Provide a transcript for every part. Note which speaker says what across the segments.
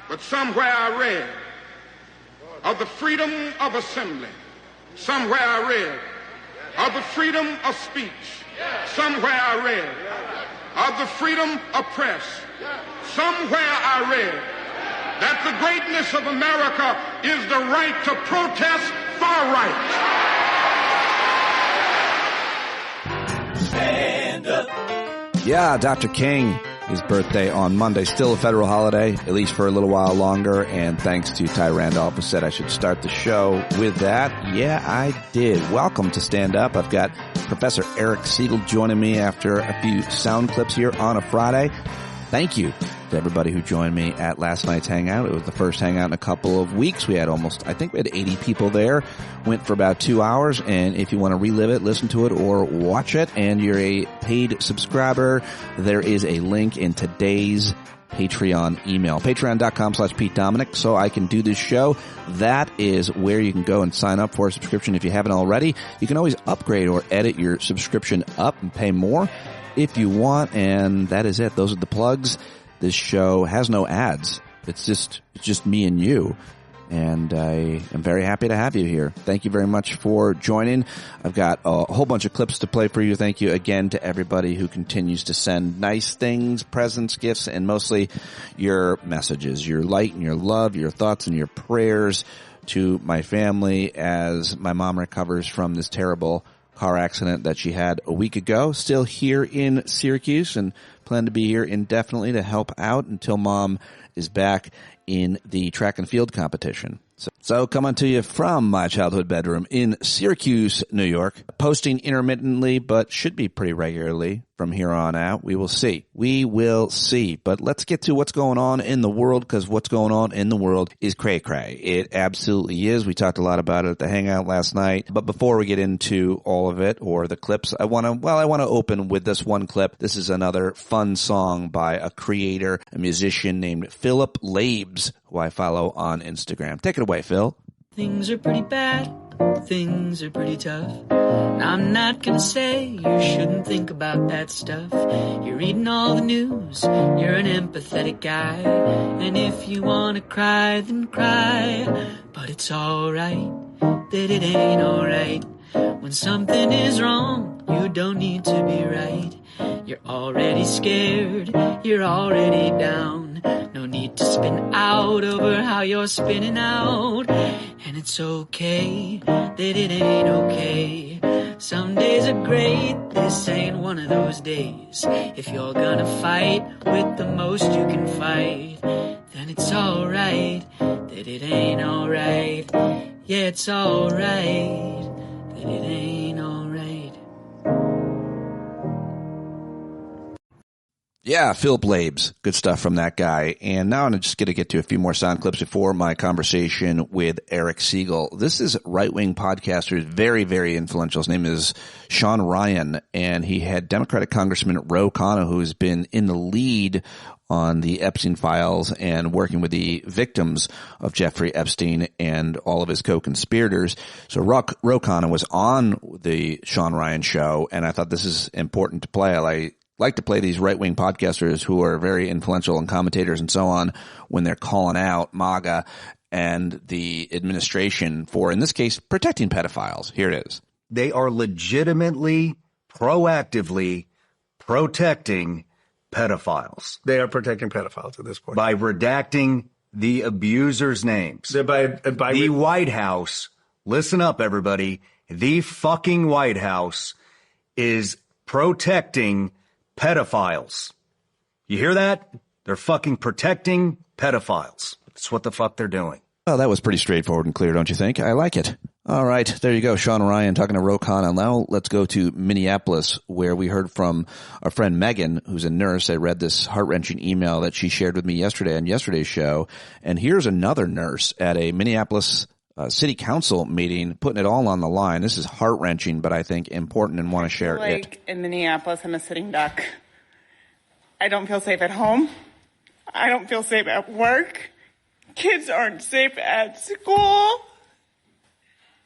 Speaker 1: But somewhere I read of the freedom of assembly. Somewhere I read of the freedom of speech. Somewhere I read of the freedom of press. Somewhere I read that the greatness of America is the right to protest far right.
Speaker 2: Stand up.
Speaker 3: Yeah, Dr. King, his birthday on Monday, still a federal holiday, at least for a little while longer, and thanks to Ty Randolph, who said I should start the show with that. Yeah, I did. Welcome to Stand Up. I've got Professor Eric Segall joining me after a few sound clips here on a Friday. Thank you to everybody who joined me at last night's Hangout. It was the first Hangout in a couple of weeks. We had 80 people there. Went for about 2 hours, and if you want to relive it, listen to it, or watch it, and you're a paid subscriber, there is a link in today's Patreon email. Patreon.com/Pete Dominick, so I can do this show. That is where you can go and sign up for a subscription if you haven't already. You can always upgrade or edit your subscription up and pay more if you want, and that is it. Those are the plugs. This show has no ads. It's just me and you. And I am very happy to have you here. Thank you very much for joining. I've got a whole bunch of clips to play for you. Thank you again to everybody who continues to send nice things, presents, gifts, and mostly your messages, your light and your love, your thoughts and your prayers to my family as my mom recovers from this terrible car accident that she had a week ago. Still here in Syracuse and plan to be here indefinitely to help out until Mom is back in the track and field competition. So coming to you from my childhood bedroom in Syracuse, New York, posting intermittently, but should be pretty regularly from here on out. We will see. We will see. But let's get to what's going on in the world, because what's going on in the world is cray-cray. It absolutely is. We talked a lot about it at the Hangout last night. But before we get into all of it or the clips, I want to open with this one clip. This is another fun song by a creator, a musician named Philip Labes, who I follow on Instagram. Take it away, Phil.
Speaker 4: Things are pretty bad. Things are pretty tough. I'm not gonna say you shouldn't think about that stuff. You're reading all the news. You're an empathetic guy. And if you wanna cry, then cry. But it's alright that it ain't alright. When something is wrong, you don't need to be right. You're already scared. You're already down. No need to spin out over how you're spinning out. And it's okay that it ain't okay. Some days are great, this ain't one of those days. If you're gonna fight with the most you can fight, then it's alright that it ain't alright. Yeah, it's alright that it ain't alright.
Speaker 3: Yeah, Philip Labes. Good stuff from that guy. And now I'm just going to get to a few more sound clips before my conversation with Eric Segall. This is right-wing podcaster, very, very influential. His name is Sean Ryan, and he had Democratic Congressman Ro Khanna, who has been in the lead on the Epstein files and working with the victims of Jeffrey Epstein and all of his co-conspirators. So Ro Khanna was on the Sean Ryan show, and I thought this is important to play. I like to play these right-wing podcasters who are very influential and commentators and so on when they're calling out MAGA and the administration for, in this case, protecting pedophiles. Here it is.
Speaker 5: They are legitimately, proactively protecting pedophiles.
Speaker 6: They are protecting pedophiles at this point.
Speaker 5: By redacting the abusers' names. The White House, listen up, everybody, the fucking White House is protecting pedophiles. You hear that? They're fucking protecting pedophiles. That's what the fuck they're doing.
Speaker 3: Well, that was pretty straightforward and clear, don't you think? I like it. All right, there you go. Sean Ryan talking to Ro Khanna. Now let's go to Minneapolis, where we heard from our friend Megan, who's a nurse. I read this heart-wrenching email that she shared with me yesterday on yesterday's show. And here's another nurse at a Minneapolis city council meeting, putting it all on the line. This is heart-wrenching, but I think important and want to share it.
Speaker 7: In Minneapolis, I'm a sitting duck. I don't feel safe at home. I don't feel safe at work. Kids aren't safe at school.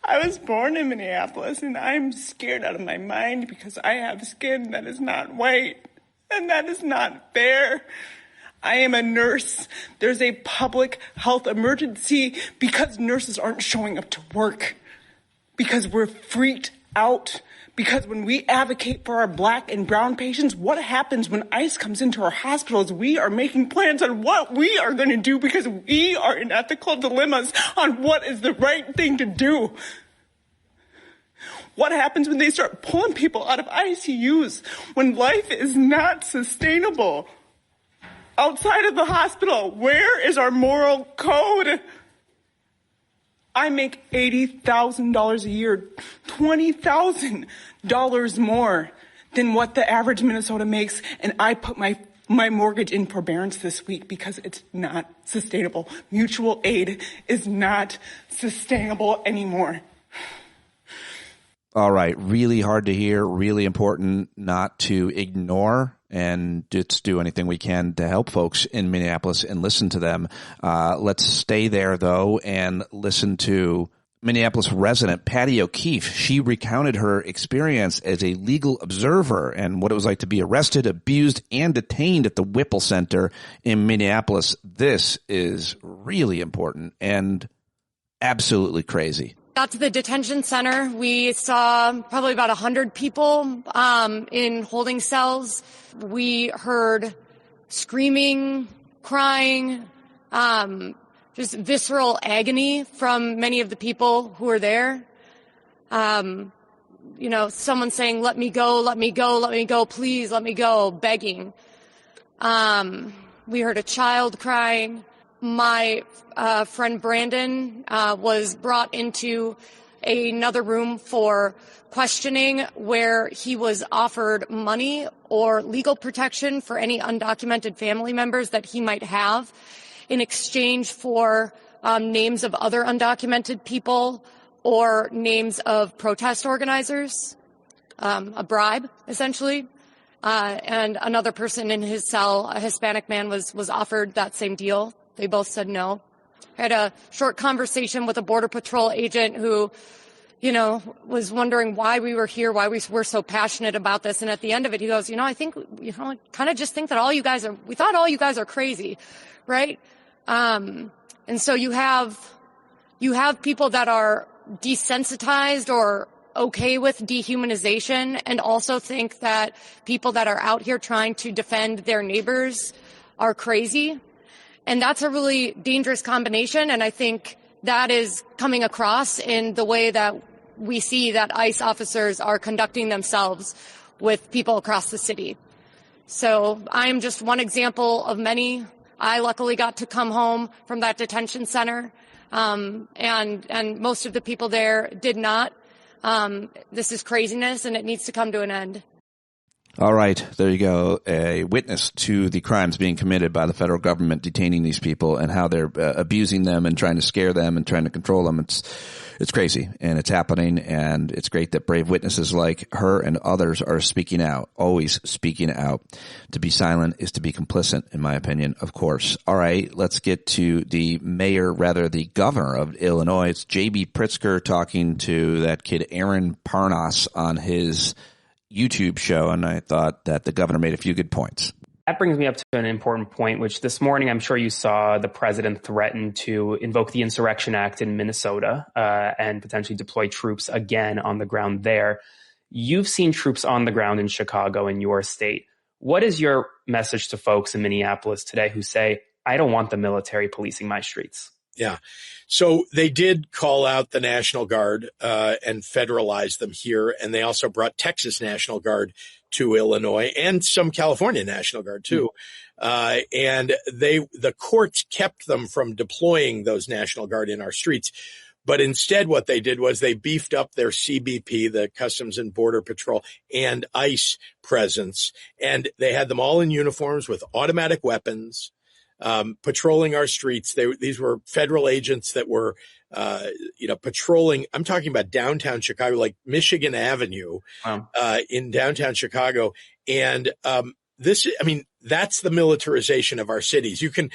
Speaker 7: I was born in Minneapolis, and I'm scared out of my mind because I have skin that is not white, and that is not fair. I am a nurse. There's a public health emergency because nurses aren't showing up to work, because we're freaked out. Because when we advocate for our Black and brown patients, what happens when ICE comes into our hospitals? We are making plans on what we are going to do because we are in ethical dilemmas on what is the right thing to do. What happens when they start pulling people out of ICUs when life is not sustainable? Outside of the hospital, where is our moral code? I make $80,000 a year, $20,000 more than what the average Minnesota makes, and I put my mortgage in forbearance this week because it's not sustainable. Mutual aid is not sustainable anymore.
Speaker 3: All right. Really hard to hear, really important not to ignore, and just do anything we can to help folks in Minneapolis and listen to them. Let's stay there, though, and listen to Minneapolis resident Patty O'Keefe. She recounted her experience as a legal observer and what it was like to be arrested, abused, and detained at the Whipple Center in Minneapolis. This is really important and absolutely crazy.
Speaker 2: Got to the detention center. We saw probably about 100 people in holding cells. We heard screaming, crying, just visceral agony from many of the people who were there. Someone saying, let me go, let me go, let me go, please let me go, begging. We heard a child crying. My friend Brandon was brought into another room for questioning where he was offered money or legal protection for any undocumented family members that he might have in exchange for names of other undocumented people or names of protest organizers, a bribe, essentially. And another person in his cell, a Hispanic man, was offered that same deal. They both said no. I had a short conversation with a Border Patrol agent who, was wondering why we were here, why we were so passionate about this. And at the end of it, he goes, I think, I kind of just think that we thought all you guys are crazy, right? And so you have people that are desensitized or okay with dehumanization and also think that people that are out here trying to defend their neighbors are crazy. And that's a really dangerous combination, and I think that is coming across in the way that we see that ICE officers are conducting themselves with people across the city. So I am just one example of many. I luckily got to come home from that detention center, and most of the people there did not. This is craziness, and it needs to come to an end.
Speaker 3: All right, there you go. A witness to the crimes being committed by the federal government detaining these people and how they're abusing them and trying to scare them and trying to control them. It's crazy, and it's happening, and it's great that brave witnesses like her and others are speaking out, always speaking out. To be silent is to be complicit, in my opinion, of course. All right, let's get to the governor of Illinois. It's J.B. Pritzker talking to that kid Aaron Parnas on his YouTube show, and I thought that the governor made a few good points.
Speaker 8: That brings me up to an important point, which this morning I'm sure you saw the president threaten to invoke the Insurrection Act in Minnesota and potentially deploy troops again on the ground there. You've seen troops on the ground in Chicago in your state. What is your message to folks in Minneapolis today who say, I don't want the military policing my streets?
Speaker 9: Yeah. So they did call out the National Guard and federalize them here. And they also brought Texas National Guard to Illinois and some California National Guard, too. And the courts kept them from deploying those National Guard in our streets. But instead, what they did was they beefed up their CBP, the Customs and Border Patrol, and ICE presence. And they had them all in uniforms with automatic weapons. Patrolling our streets. These were federal agents that were, patrolling. I'm talking about downtown Chicago, like Michigan Avenue, in downtown Chicago. And, that's the militarization of our cities. You can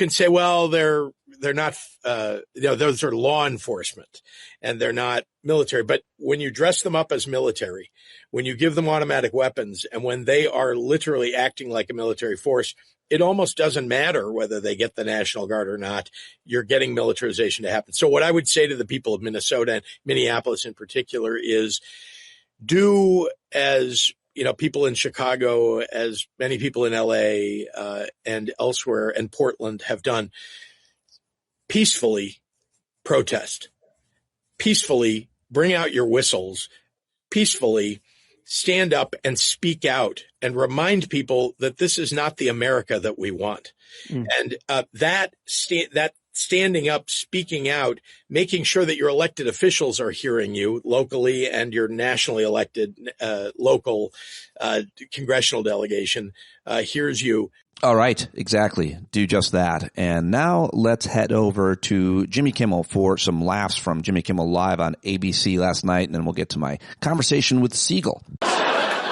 Speaker 9: say, well, they're not, those are law enforcement and they're not military. But when you dress them up as military, when you give them automatic weapons, and when they are literally acting like a military force, it almost doesn't matter whether they get the National Guard or not. You're getting militarization to happen. So what I would say to the people of Minnesota and Minneapolis in particular is do as people in Chicago, as many people in LA and elsewhere and Portland have done. Peacefully protest, peacefully bring out your whistles, peacefully stand up and speak out and remind people that this is not the America that we want. And that standing up, speaking out, making sure that your elected officials are hearing you locally and your nationally elected local congressional delegation hears you.
Speaker 3: All right, exactly. Do just that. And now let's head over to Jimmy Kimmel for some laughs from Jimmy Kimmel Live on ABC last night, and then we'll get to my conversation with Segall.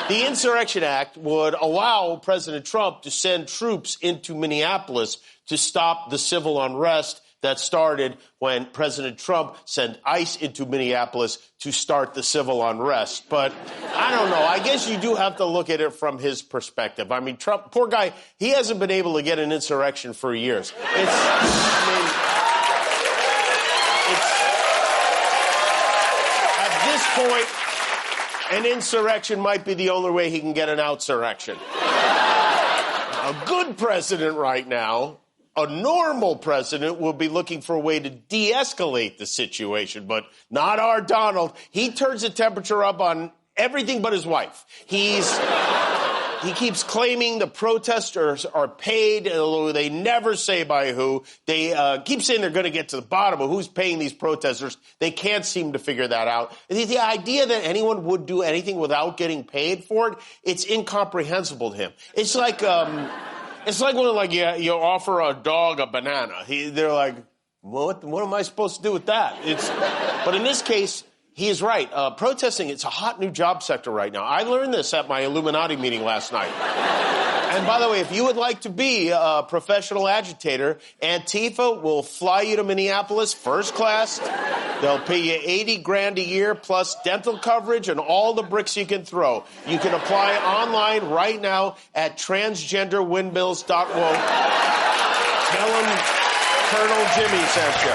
Speaker 10: The Insurrection Act would allow President Trump to send troops into Minneapolis to stop the civil unrest that started when President Trump sent ICE into Minneapolis to start the civil unrest. But I don't know. I guess you do have to look at it from his perspective. I mean, Trump, poor guy, he hasn't been able to get an insurrection for years. At this point, an insurrection might be the only way he can get an outsurrection. A good president right now, a normal president, will be looking for a way to de-escalate the situation, but not our Donald. He turns the temperature up on everything but his wife. He keeps claiming the protesters are paid, although they never say by who. They keep saying they're going to get to the bottom of who's paying these protesters. They can't seem to figure that out. The idea that anyone would do anything without getting paid for it, it's incomprehensible to him. It's like when you offer a dog a banana. They're like, what am I supposed to do with that? But in this case, he is right. Protesting, it's a hot new job sector right now. I learned this at my Illuminati meeting last night. And by the way, if you would like to be a professional agitator, Antifa will fly you to Minneapolis first class. They'll pay you $80,000 a year plus dental coverage and all the bricks you can throw. You can apply online right now at transgenderwindmills.org. Tell them Colonel Jimmy sent you.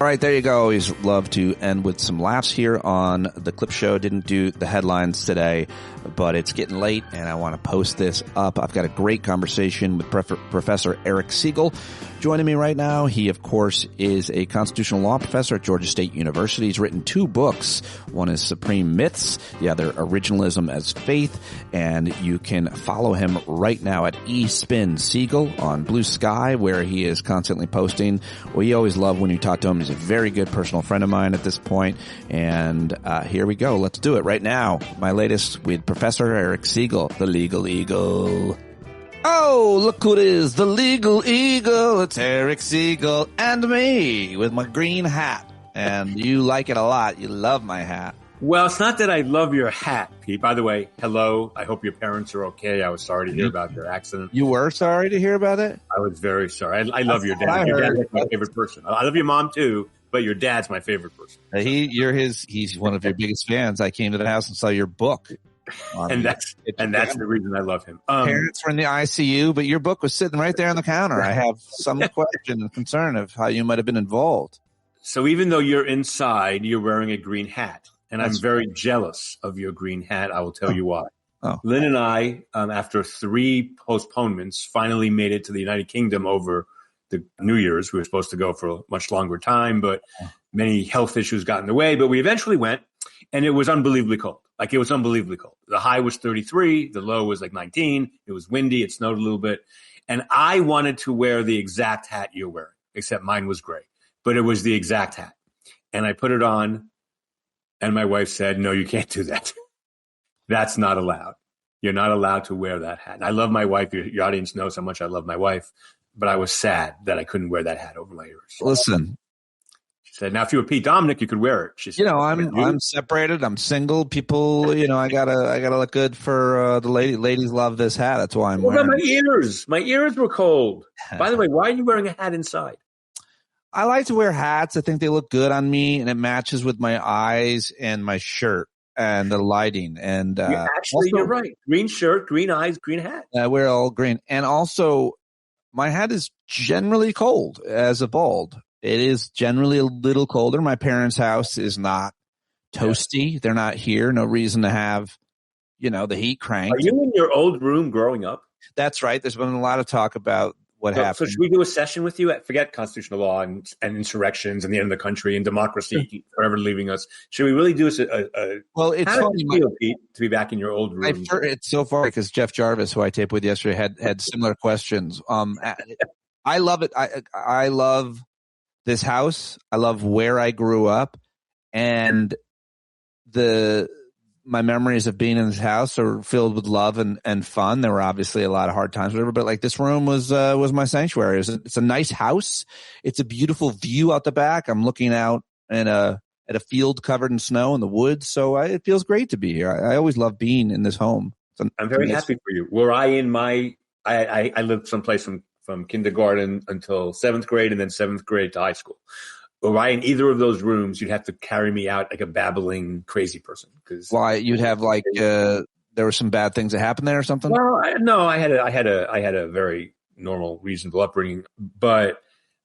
Speaker 3: All right, there you go. Always love to end with some laughs here on the Clip Show. Didn't do the headlines today, but it's getting late, and I want to post this up. I've got a great conversation with Professor Eric Segall joining me right now. He, of course, is a constitutional law professor at Georgia State University. He's written 2 books. One is Supreme Myths, the other Originalism as Faith, and you can follow him right now at eSpin Segall on Blue Sky, where he is constantly posting. We always love when you talk to him. He's a very good personal friend of mine at this point, and here we go. Let's do it right now. My latest with Professor Eric Segall, the Legal Eagle. Oh, look who it is, the Legal Eagle. It's Eric Segall and me with my green hat. And you like it a lot. You love my hat.
Speaker 11: Well, it's not that I love your hat, Pete. By the way, hello. I hope your parents are okay. I was sorry to hear about their accident.
Speaker 3: You were sorry to hear about it?
Speaker 11: I was very sorry. I love your dad. Your dad is my favorite person. I love your mom too, but your dad's my favorite person.
Speaker 3: He's one of your biggest fans. I came to the house and saw your book.
Speaker 11: And that's the reason I love him.
Speaker 3: Parents were in the ICU, but your book was sitting right there on the counter. I have some question and concern of how you might have been involved.
Speaker 11: So even though you're inside, you're wearing a green hat. And I'm very jealous of your green hat. I will tell you why. Lynn and I, after 3 postponements, finally made it to the United Kingdom over the New Year's. We were supposed to go for a much longer time, but many health issues got in the way. But we eventually went, and it was unbelievably cold. It was unbelievably cold. The high was 33. The low was 19. It was windy. It snowed a little bit. And I wanted to wear the exact hat you're wearing, except mine was gray. But it was the exact hat. And I put it on. And my wife said, no, you can't do that. That's not allowed. You're not allowed to wear that hat. And I love my wife. Your audience knows how much I love my wife. But I was sad that I couldn't wear that hat over my ears.
Speaker 3: Listen,
Speaker 11: She said, now, if you were Pete Dominick, you could wear it. She said,
Speaker 3: I'm separated. I'm single. People, I gotta look good for the ladies. Ladies love this hat. That's why I'm wearing it.
Speaker 11: My ears were cold. By the way, why are you wearing a hat inside?
Speaker 3: I like to wear hats. I think they look good on me, and it matches with my eyes and my shirt and the lighting. And
Speaker 11: you're right. Green shirt, green eyes, green hat.
Speaker 3: I wear all green. And also, my hat is generally cold as a bald. It is generally a little colder. My parents' house is not toasty. Yeah. They're not here. No reason to have, the heat cranked.
Speaker 11: Are you in your old room growing up?
Speaker 3: That's right. There's been a lot of talk about what happened.
Speaker 11: So should we do a session with you? Forget constitutional law and insurrections and the end of the country and democracy forever leaving us. Should we really do
Speaker 3: Well, it's
Speaker 11: how
Speaker 3: funny,
Speaker 11: does it feel, Pete, to be back in your old room?
Speaker 3: It's so far because Jeff Jarvis, who I taped with yesterday, had similar questions. I love it. I love this house. I love where I grew up, and my memories of being in this house are filled with love and fun. There were obviously a lot of hard times, whatever, but like this room was my sanctuary. It's a nice house. It's a beautiful view out the back. I'm looking out at a field covered in snow in the woods. So it feels great to be here. I always love being in this home.
Speaker 11: I'm very happy for you. Were I in I lived someplace from kindergarten until 7th grade and then 7th grade to high school. Were I in either of those rooms, you'd have to carry me out like a babbling crazy person.
Speaker 3: Why? You'd have there were some bad things that happened there or something?
Speaker 11: Well, I had a very normal, reasonable upbringing, but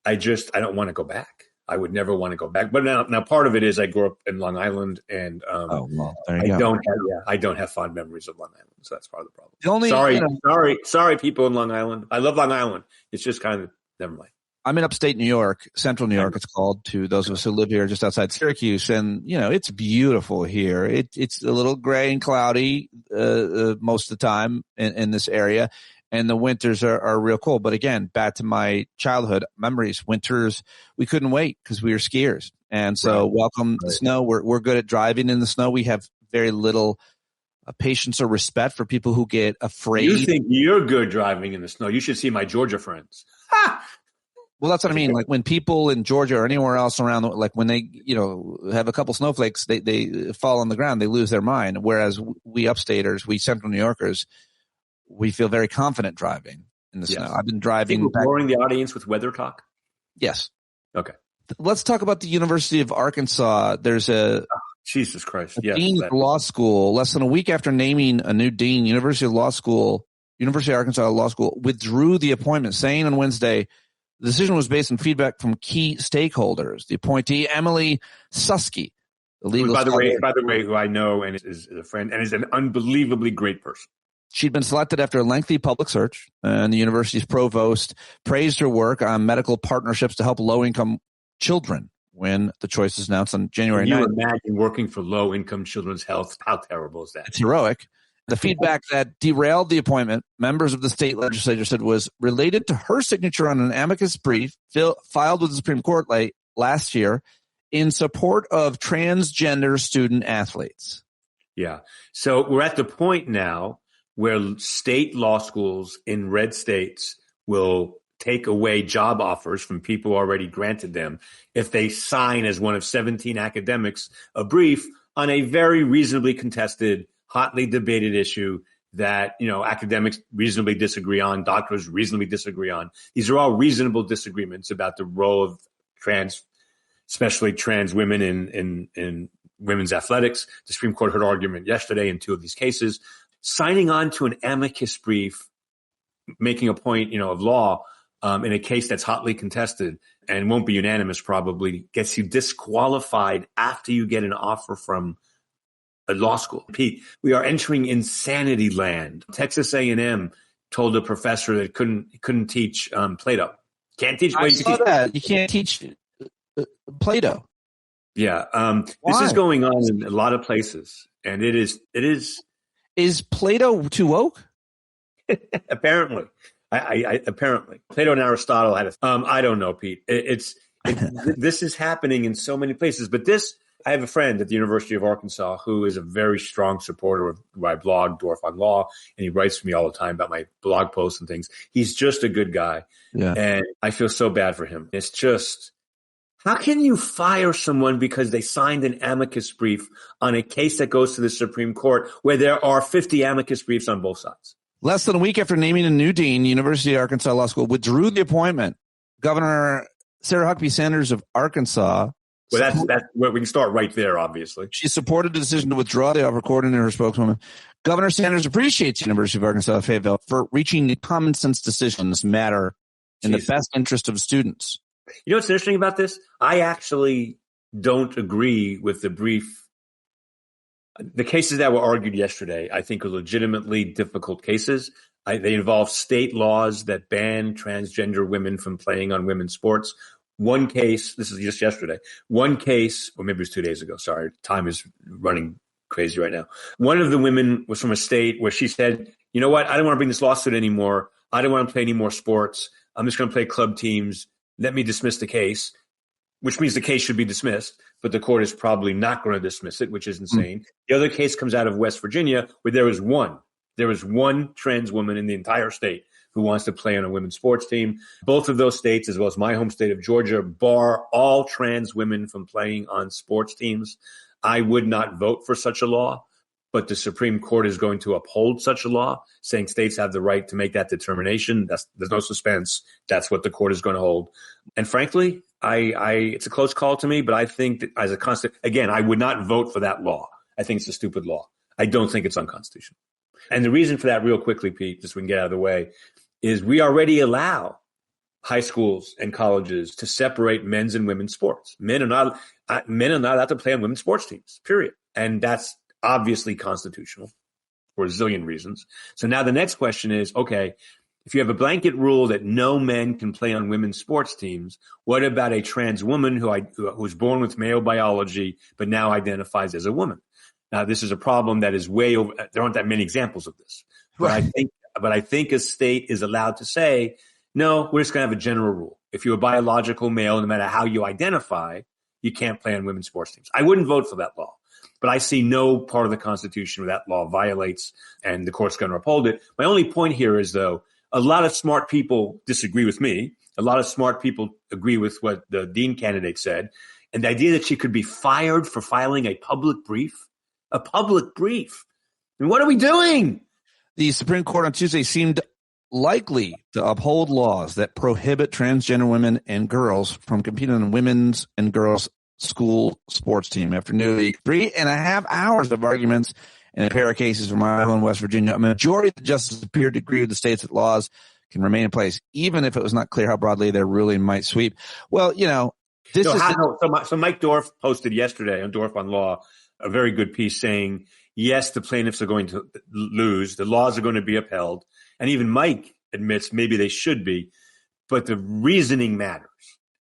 Speaker 11: I don't want to go back. I would never want to go back. But now part of it is I grew up in Long Island, and I don't have fond memories of Long Island, so that's part of the problem. Sorry, people in Long Island. I love Long Island. It's just kind of never mind.
Speaker 3: I'm in upstate New York, central New York, it's called, to those of us who live here just outside Syracuse. And, it's beautiful here. It's a little gray and cloudy most of the time in this area. And the winters are real cold. But again, back to my childhood memories, winters, we couldn't wait because we were skiers. And so welcome the snow. We're good at driving in the snow. We have very little patience or respect for people who get afraid.
Speaker 11: You think you're good driving in the snow. You should see my Georgia friends. Ha!
Speaker 3: Well, that's what I mean. Like when people in Georgia or anywhere else around, like when they, have a couple snowflakes, they fall on the ground, they lose their mind. Whereas we upstaters, we central New Yorkers, we feel very confident driving in the snow. I've been driving.
Speaker 11: Boring the audience with weather talk?
Speaker 3: Yes.
Speaker 11: Okay.
Speaker 3: Let's talk about the University of Arkansas. There's
Speaker 11: Jesus Christ.
Speaker 3: Dean of law school. Less than a week after naming a new dean, University of Arkansas Law School withdrew the appointment, saying on Wednesday, the decision was based on feedback from key stakeholders. The appointee, Emily Susky, the legal
Speaker 11: by the way, who I know and is a friend and is an unbelievably great person.
Speaker 3: She'd been selected after a lengthy public search, and the university's provost praised her work on medical partnerships to help low-income children when the choice was announced on January 9th.
Speaker 11: Can you imagine working for low-income children's health? How terrible is that?
Speaker 3: It's heroic. The feedback that derailed the appointment, members of the state legislature said, was related to her signature on an amicus brief filed with the Supreme Court last year in support of transgender student athletes.
Speaker 11: Yeah. So we're at the point now where state law schools in red states will take away job offers from people already granted them if they sign as one of 17 academics a brief on a very reasonably contested, hotly debated issue that, academics reasonably disagree on, doctors reasonably disagree on. These are all reasonable disagreements about the role of especially trans women in women's athletics. The Supreme Court heard argument yesterday in 2 of these cases. Signing on to an amicus brief, making a point, of law in a case that's hotly contested and won't be unanimous probably, gets you disqualified after you get an offer from a law school. Pete, we are entering insanity land. Texas A&M told a professor that couldn't teach Plato. Can't teach.
Speaker 3: I saw that. You can't teach Plato.
Speaker 11: Yeah. This is going on in a lot of places, and it is.
Speaker 3: Is Plato too woke?
Speaker 11: Apparently. Apparently. Plato and Aristotle had I don't know, Pete. This is happening in so many places, but I have a friend at the University of Arkansas who is a very strong supporter of my blog, Dorf on Law, and he writes for me all the time about my blog posts and things. He's just a good guy, and I feel so bad for him. It's just How can you fire someone because they signed an amicus brief on a case that goes to the Supreme Court where there are 50 amicus briefs on both sides?
Speaker 3: Less than a week after naming a new dean, University of Arkansas Law School withdrew the appointment. Governor Sarah Huckabee Sanders of Arkansas.
Speaker 11: Well, that's where we can start right there, obviously.
Speaker 3: She supported the decision to withdraw the offer, according to her spokeswoman. Governor Sanders appreciates the University of Arkansas Fayetteville for reaching common sense decisions matter in the best interest of students.
Speaker 11: You know what's interesting about this? I actually don't agree with the brief. The cases that were argued yesterday, I think, are legitimately difficult cases. They involve state laws that ban transgender women from playing on women's sports. One case, this is just yesterday, one case, or maybe it was 2 days ago, sorry, time is running crazy right now. One of the women was from a state where she said, you know what, I don't want to bring this lawsuit anymore. I don't want to play any more sports. I'm just going to play club teams. Let me dismiss the case, which means the case should be dismissed, but the court is probably not going to dismiss it, which is insane. The other case comes out of West Virginia where there is one trans woman in the entire state who wants to play on a women's sports team. Both of those states, as well as my home state of Georgia, bar all trans women from playing on sports teams. I would not vote for such a law, but the Supreme Court is going to uphold such a law, saying states have the right to make that determination. There's no suspense. That's what the court is going to hold. And frankly, it's a close call to me, but I think that as a constant, again, I would not vote for that law. I think it's a stupid law. I don't think it's unconstitutional. And the reason for that, real quickly, Pete, just so we can get out of the way, is we already allow high schools and colleges to separate men's and women's sports. Men are not allowed to play on women's sports teams, period. And that's obviously constitutional for a zillion reasons. So now the next question is, okay, if you have a blanket rule that no men can play on women's sports teams, what about a trans woman who was born with male biology but now identifies as a woman? Now, this is a problem that is way over. There aren't that many examples of this. Right. But I think a state is allowed to say, no, we're just going to have a general rule. If you're a biological male, no matter how you identify, you can't play on women's sports teams. I wouldn't vote for that law. But I see no part of the Constitution where that law violates, and the court's going to uphold it. My only point here is, though, a lot of smart people disagree with me. A lot of smart people agree with what the dean candidate said. And the idea that she could be fired for filing a public brief. I mean, what are we doing?
Speaker 3: The Supreme Court on Tuesday seemed likely to uphold laws that prohibit transgender women and girls from competing on women's and girls' school sports team after nearly 3.5 hours of arguments in a pair of cases from Iowa and West Virginia. A majority of the justices appeared to agree with the states that laws can remain in place, even if it was not clear how broadly their ruling might sweep. Well, you know,
Speaker 11: so Mike Dorf posted yesterday on Dorf on Law a very good piece saying, yes, the plaintiffs are going to lose. The laws are going to be upheld. And even Mike admits maybe they should be, but the reasoning matters.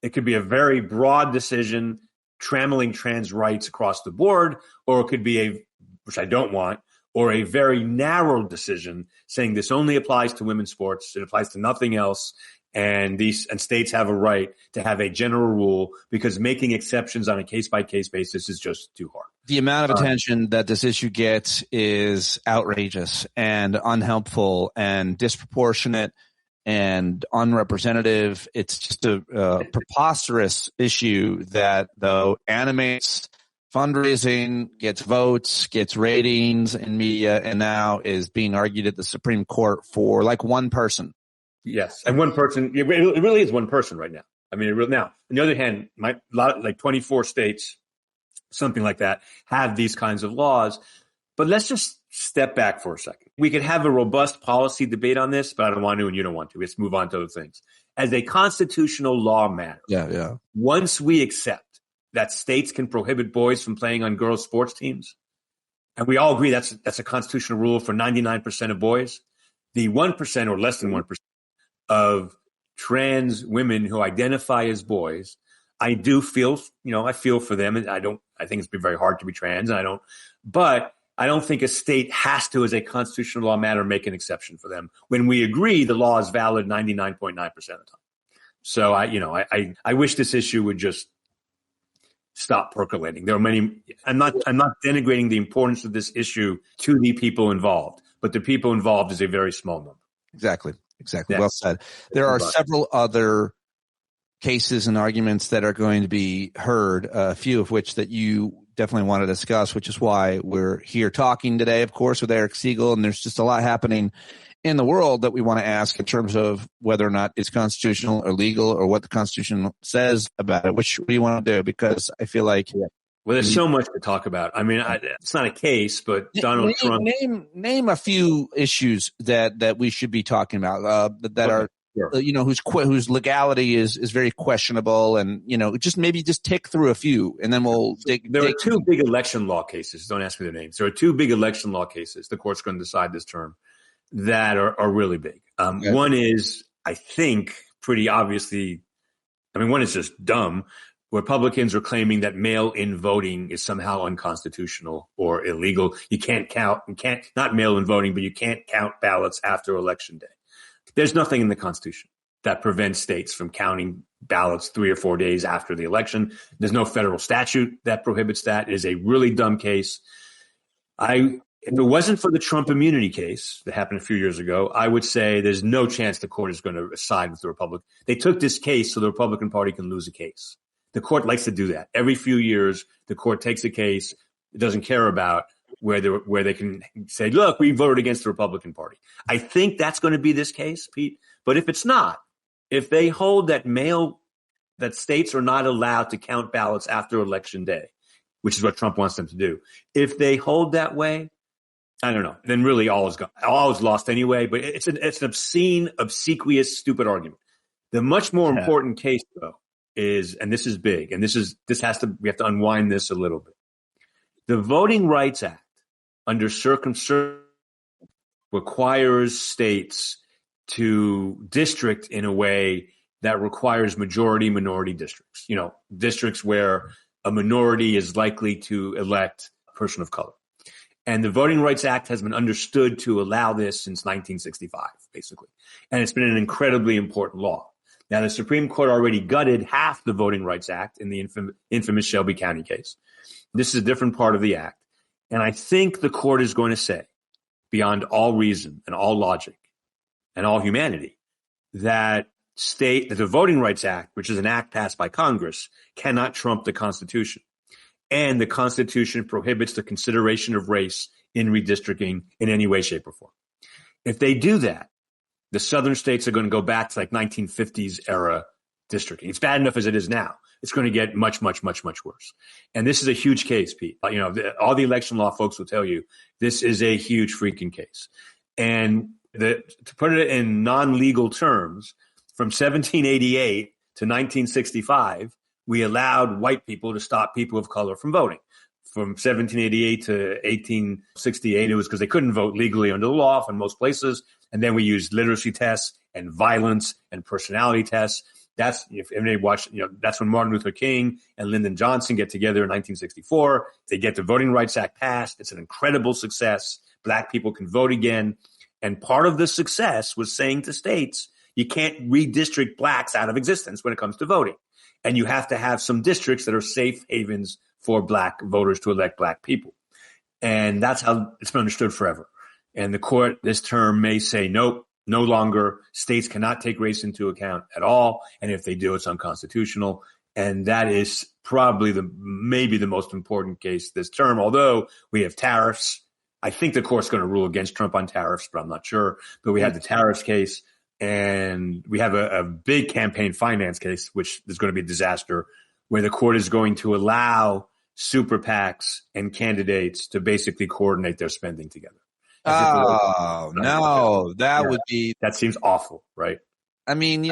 Speaker 11: It could be a very broad decision trammeling trans rights across the board, or it could be which I don't want, or a very narrow decision saying this only applies to women's sports. It applies to nothing else. And states have a right to have a general rule because making exceptions on a case-by-case basis is just too hard.
Speaker 3: The amount of attention that this issue gets is outrageous and unhelpful and disproportionate and unrepresentative. It's just a preposterous issue that, though, animates fundraising, gets votes, gets ratings in media, and now is being argued at the Supreme Court for like one person.
Speaker 11: Yes, and one person. It really is one person right now. I mean, now, on the other hand, like 24 states, something like that, have these kinds of laws. But let's just step back for a second. We could have a robust policy debate on this, but I don't want to and you don't want to. Let's move on to other things. As a constitutional law matter, once we accept that states can prohibit boys from playing on girls' sports teams, and we all agree that's a constitutional rule for 99% of boys, the 1% or less than 1% of trans women who identify as boys, I do feel, I feel for them. And I think it's been very hard to be trans, but I don't think a state has to, as a constitutional law matter, make an exception for them when we agree the law is valid 99.9% of the time. So I wish this issue would just stop percolating. There are many, I'm not denigrating the importance of this issue to the people involved, but the people involved is a very small number.
Speaker 3: Exactly.
Speaker 11: Yes.
Speaker 3: Well said. There are several other cases and arguments that are going to be heard, a few of which that you definitely want to discuss, which is why we're here talking today, of course, with Eric Segall. And there's just a lot happening in the world that we want to ask in terms of whether or not it's constitutional or legal or what the Constitution says about it. What do you want to do? Because I feel like...
Speaker 11: Well, there's so much to talk about. I mean, it's not a case, but Donald Trump...
Speaker 3: Name a few issues that we should be talking about that are... Sure. Whose legality is very questionable, and just tick through a few, and then we'll dig.
Speaker 11: There are two big election law cases. Don't ask me their names. There are two big election law cases the court's going to decide this term that are really big. One is, I think, pretty obviously. I mean, one is just dumb. Republicans are claiming that mail-in voting is somehow unconstitutional or illegal. Not mail-in voting, but you can't count ballots after Election Day. There's nothing in the Constitution that prevents states from counting ballots 3 or 4 days after the election. There's no federal statute that prohibits that. It is a really dumb case. If it wasn't for the Trump immunity case that happened a few years ago, I would say there's no chance the court is going to side with the Republican. They took this case so the Republican Party can lose a case. The court likes to do that. Every few years, the court takes a case it doesn't care about where they can say, look, we voted against the Republican Party. I think that's going to be this case, Pete. But if it's not, if they hold that states are not allowed to count ballots after Election Day, which is what Trump wants them to do, if they hold that way, I don't know, then really all is gone. All is lost anyway. But it's an obscene, obsequious, stupid argument. The much more important case, though, is, and this is big, and we have to unwind this a little bit. The Voting Rights Act, under circumstances, requires states to district in a way that requires majority-minority districts. Districts where a minority is likely to elect a person of color. And the Voting Rights Act has been understood to allow this since 1965, basically. And it's been an incredibly important law. Now, the Supreme Court already gutted half the Voting Rights Act in the infamous Shelby County case. This is a different part of the act. And I think the court is going to say, beyond all reason and all logic and all humanity, that the Voting Rights Act, which is an act passed by Congress, cannot trump the Constitution. And the Constitution prohibits the consideration of race in redistricting in any way, shape, or form. If they do that, the southern states are going to go back to 1950s era districting. It's bad enough as it is now. It's going to get much, much, much, much worse. And this is a huge case, Pete. All the election law folks will tell you this is a huge freaking case. And to put it in non-legal terms, from 1788 to 1965, we allowed white people to stop people of color from voting. From 1788 to 1868, it was because they couldn't vote legally under the law in most places. And then we used literacy tests and violence and personality tests. That's, if anybody watched, that's when Martin Luther King and Lyndon Johnson get together in 1964. They get the Voting Rights Act passed. It's an incredible success. Black people can vote again. And part of the success was saying to states, you can't redistrict blacks out of existence when it comes to voting. And you have to have some districts that are safe havens for black voters to elect black people. And that's how it's been understood forever. And the court this term may say, nope, no longer. States cannot take race into account at all. And if they do, it's unconstitutional. And that is probably maybe the most important case this term, although we have tariffs. I think the court's going to rule against Trump on tariffs, but I'm not sure. But we have the tariffs case, and we have a big campaign finance case, which is going to be a disaster, where the court is going to allow super PACs and candidates to basically coordinate their spending together.
Speaker 3: Oh, no,
Speaker 11: that seems awful, right?
Speaker 3: I mean,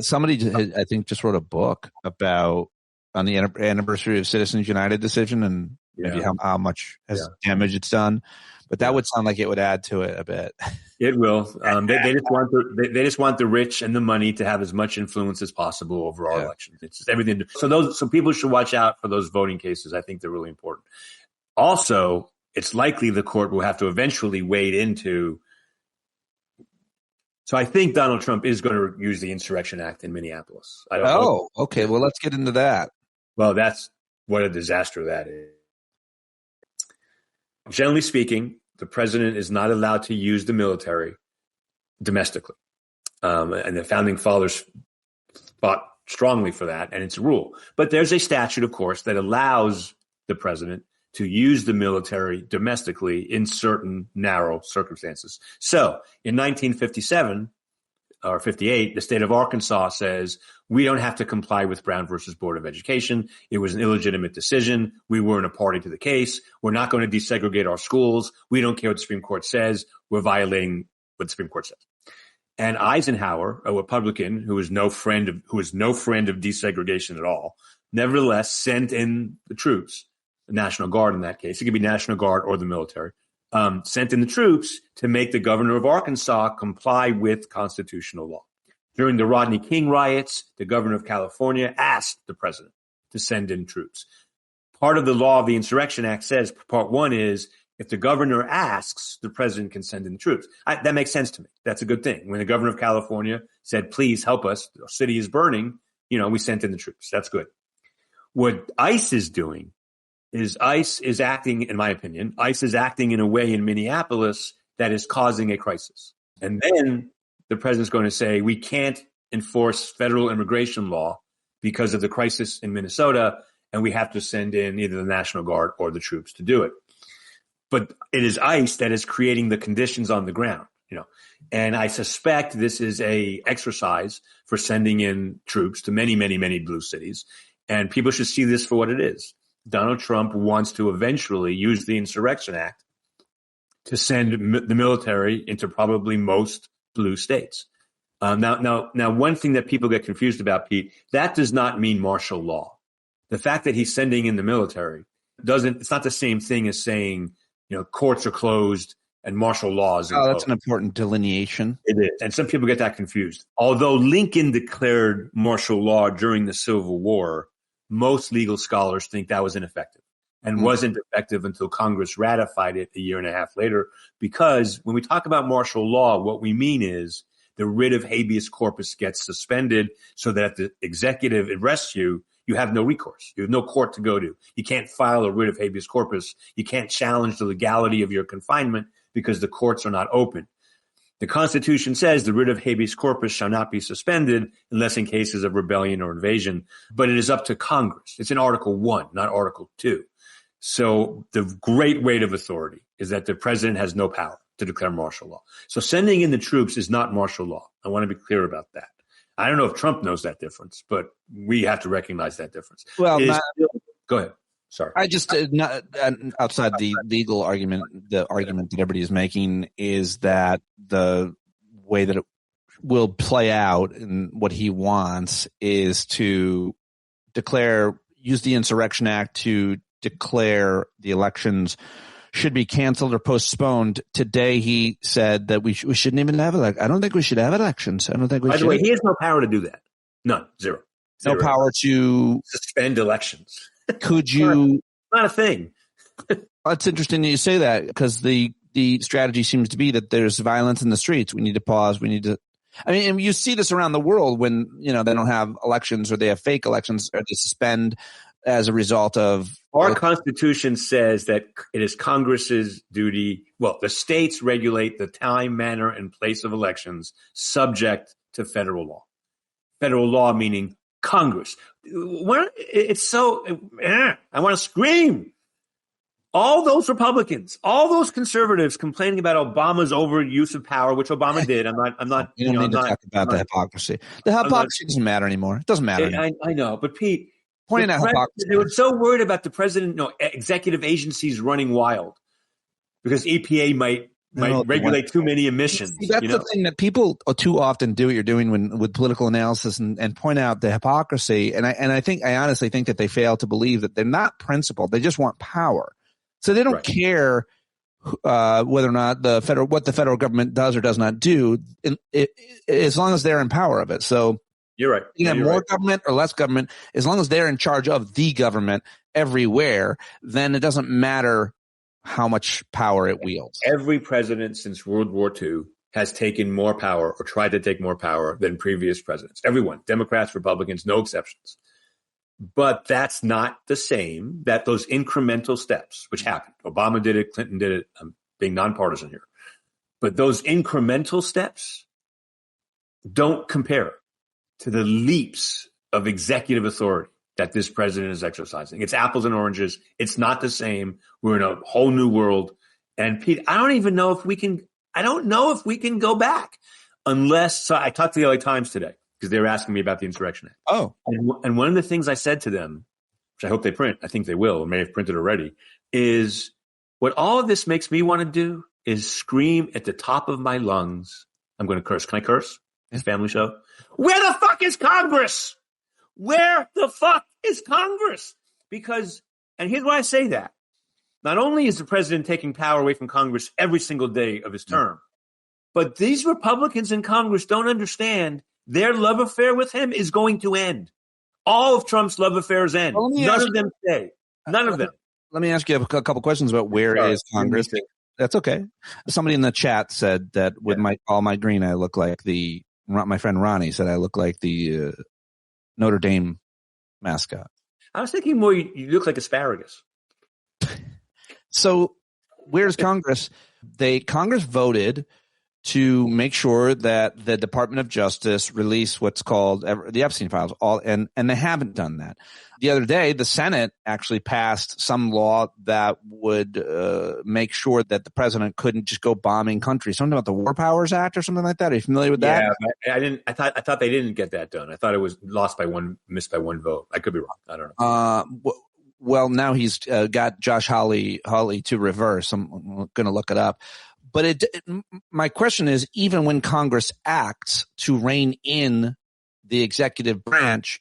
Speaker 3: somebody, I think, just wrote a book on the anniversary of Citizens United decision and maybe how much damage it's done. But that would sound like it would add to it a bit.
Speaker 11: It will. They just want the rich and the money to have as much influence as possible over our elections. It's just everything. So people should watch out for those voting cases. I think they're really important. Also, it's likely the court will have to eventually wade into. So I think Donald Trump is going to use the Insurrection Act in Minneapolis.
Speaker 3: Okay. Well, let's get into that.
Speaker 11: Well, that's what a disaster that is. Generally speaking, the president is not allowed to use the military domestically. And the founding fathers fought strongly for that, and it's a rule. But there's a statute, of course, that allows the president to use the military domestically in certain narrow circumstances. So in 1957 or 58, the state of Arkansas says, we don't have to comply with Brown versus Board of Education. It was an illegitimate decision. We weren't a party to the case. We're not going to desegregate our schools. We don't care what the Supreme Court says. We're violating what the Supreme Court says. And Eisenhower, a Republican who is no friend of desegregation at all, nevertheless sent in the troops, the National Guard in that case. It could be National Guard or the military. Sent in the troops to make the governor of Arkansas comply with constitutional law. During the Rodney King riots, the governor of California asked the president to send in troops. Part of the law of the Insurrection Act says, part one is, if the governor asks, the president can send in the troops. That makes sense to me. That's a good thing. When the governor of California said, please help us, our city is burning, we sent in the troops. That's good. What ICE is doing is ICE is acting, in my opinion, ICE is acting in a way in Minneapolis that is causing a crisis. And then the president's going to say, we can't enforce federal immigration law because of the crisis in Minnesota, and we have to send in either the National Guard or the troops to do it. But it is ICE that is creating the conditions on the ground, And I suspect this is a exercise for sending in troops to many, many, many blue cities. And people should see this for what it is. Donald Trump wants to eventually use the Insurrection Act to send the military into probably most blue states. Now, one thing that people get confused about, Pete, that does not mean martial law. The fact that he's sending in the military it's not the same thing as saying, courts are closed and martial law is imposed.
Speaker 3: That's an important delineation.
Speaker 11: It is. And some people get that confused. Although Lincoln declared martial law during the Civil War, most legal scholars think that was ineffective and wasn't effective until Congress ratified it a year and a half later. Because when we talk about martial law, what we mean is the writ of habeas corpus gets suspended so that if the executive arrests you, you have no recourse. You have no court to go to. You can't file a writ of habeas corpus. You can't challenge the legality of your confinement because the courts are not open. The Constitution says the writ of habeas corpus shall not be suspended unless in cases of rebellion or invasion, but it is up to Congress. It's in Article 1, not Article 2. So the great weight of authority is that the president has no power to declare martial law. So sending in the troops is not martial law. I want to be clear about that. I don't know if Trump knows that difference, but we have to recognize that difference.
Speaker 3: Well,
Speaker 11: go ahead. Sorry.
Speaker 3: I just, outside the legal argument, the argument that everybody is making is that the way that it will play out and what he wants is to use the Insurrection Act to declare the elections should be canceled or postponed. Today, he said that we shouldn't even have elections. I don't think we should have elections. I don't think we should.
Speaker 11: By the way, he has no power to do that. None. Zero.
Speaker 3: No power to
Speaker 11: suspend elections.
Speaker 3: Could you?
Speaker 11: Not a thing.
Speaker 3: It's interesting that you say that because the strategy seems to be that there's violence in the streets. We need to pause. We need to. I mean, and you see this around the world when they don't have elections or they have fake elections or they suspend as a result of.
Speaker 11: Our Constitution says that it is Congress's duty. Well, the states regulate the time, manner, and place of elections subject to federal law. Federal law meaning Congress. It's so. I want to scream. All those Republicans, all those conservatives complaining about Obama's overuse of power, which Obama did. I'm not.
Speaker 3: You don't need to talk about the hypocrisy. The hypocrisy doesn't matter anymore. It doesn't matter anymore.
Speaker 11: I know, but Pete.
Speaker 3: Pointing out hypocrisy.
Speaker 11: They were so worried about the president, executive agencies running wild because EPA might regulate too many emissions.
Speaker 3: See, that's the thing that people too often do what you're doing with political analysis and point out the hypocrisy. And I honestly think that they fail to believe that they're not principled. They just want power. So they don't care whether or not what the federal government does or does not do, as long as they're in power of it. So
Speaker 11: you're right.
Speaker 3: You have more government or less government, as long as they're in charge of the government everywhere, then it doesn't matter how much power it wields.
Speaker 11: Every president since World War II has taken more power or tried to take more power than previous presidents. Everyone, Democrats, Republicans, no exceptions. But that's not the same that those incremental steps, which happened. Obama did it. Clinton did it. I'm being nonpartisan here. But those incremental steps don't compare to the leaps of executive authority that this president is exercising. It's apples and oranges. It's not the same. We're in a whole new world. And Pete, I don't know if we can go back unless, so I talked to the LA Times today because they were asking me about the Insurrection Act.
Speaker 3: Oh.
Speaker 11: And one of the things I said to them, which I hope they print, I think they will, or may have printed already, is what all of this makes me want to do is scream at the top of my lungs. I'm going to curse. Can I curse? It's a family show. Where the fuck is Congress? Where the fuck is Congress? Because, and here's why I say that. Not only is the president taking power away from Congress every single day of his term, but these Republicans in Congress don't understand their love affair with him is going to end. All of Trump's love affairs end. None of them stay. None of them.
Speaker 3: Let me ask you a couple questions about where is Congress. That's okay. Somebody in the chat said that with all my green, I look like my friend Ronnie said I look like the Notre Dame mascot.
Speaker 11: I was thinking more you look like asparagus.
Speaker 3: So where's Congress? Congress voted to make sure that the Department of Justice release what's called the Epstein files, and they haven't done that. The other day, the Senate actually passed some law that would make sure that the president couldn't just go bombing countries. Something about the War Powers Act or something like that. Are you familiar with that?
Speaker 11: Yeah, I thought they didn't get that done. I thought it was missed by one vote. I could be wrong. I don't know.
Speaker 3: Well, now he's got Josh Hawley to reverse. I'm going to look it up. But my question is, even when Congress acts to rein in the executive branch,